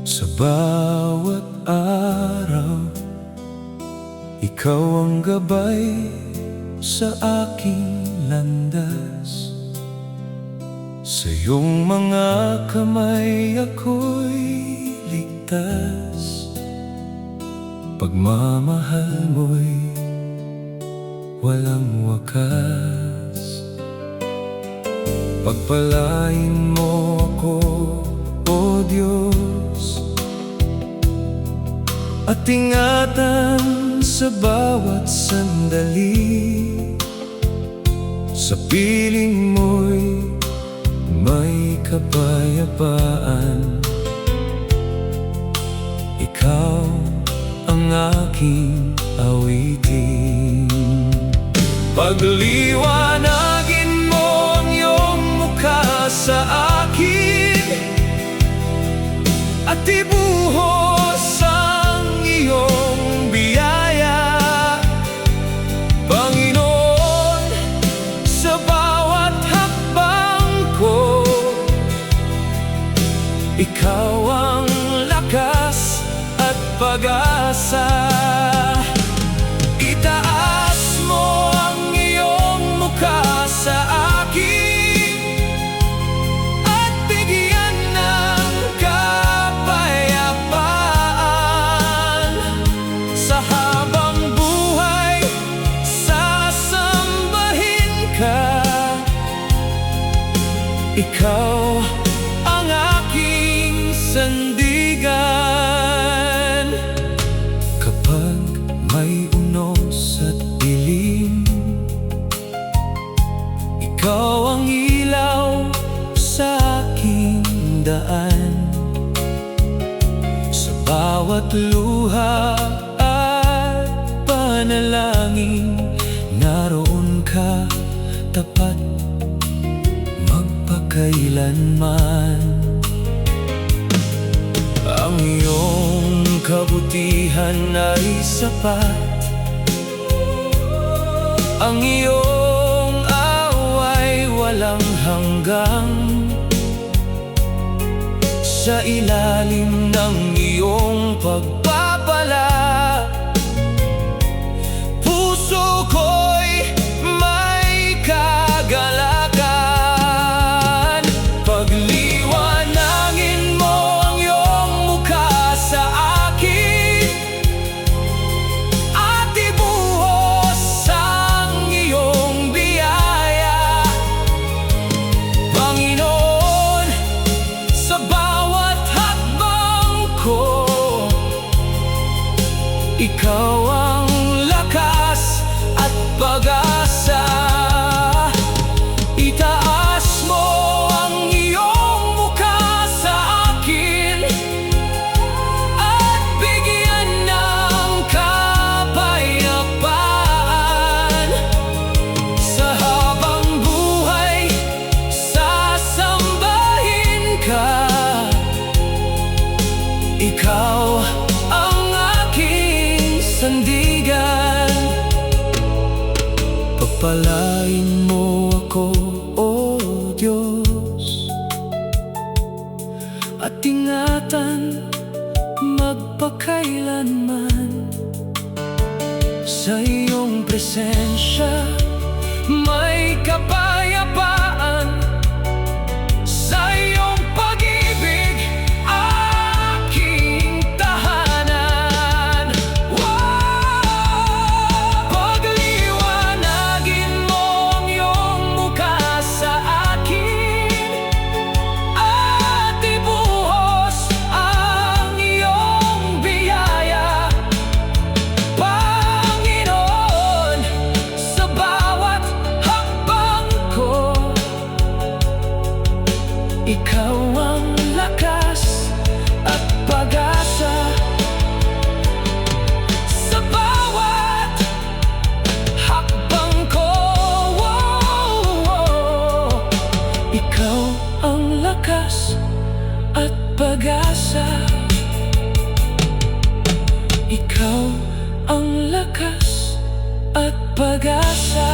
Sa bawat araw, ikaw ang gabay sa aking landas. Sa iyong mga kamay ako'y ligtas. Pagmamahal mo'y walang wakas. Pagpalain mo ako, O Diyos, at ingatan sa bawat sandali. Sa piling mo'y may kapayapaan. Ikaw ang aking awitin. Pagliwanagin mo ang iyong mukha sa akin, at ibuhos ang iyong biyaya, Panginoon. Sa bawat hakbang ko, ikaw ang lakas at pag-asa. Itaas mo ang iyong mukha sa akin, at bigyan ng kapayapaan. Sa habang buhay, sasambahin ka. Ikaw ang aking sandigan. Kapag may unos at dilim, ikaw ang ilaw sa aking daan. Sa bawat luha at panalangin, naroon ka tapat magpakailanman. Ang iyong kabutihan ay sapat, ang iyong away walang hanggang. Sa ilalim ng iyong pagpapala, puso ko'y may kagalakan. Pagliwanagin mo ang iyong mukha sa akin, at ibuhos ang iyong biyaya, Panginoon. Sa bawat hakbang ko, ikaw ang lakas at pag-asa. Itaas mo ang iyong mukha sa akin, at bigyan ng kapayapaan. Sa habang buhay, sasambahin ka. Ikaw ang aking sandigan. Pagpalain mo ako, O Diyos, at ingatan magpakailanman. Sa iyong presensya may kapayapaan. Sa iyong pag-ibig aking tahanan. Pagliwanagin mo ang iyong mukha sa akin, at ibuhos ang iyong biyaya, Panginoon. Sa bawat hakbang ko, ikaw ang lakas at pag-asa. Sa bawat hakbang ko, ikaw ang lakas at pag-asa. Ikaw ang lakas at pag-asa.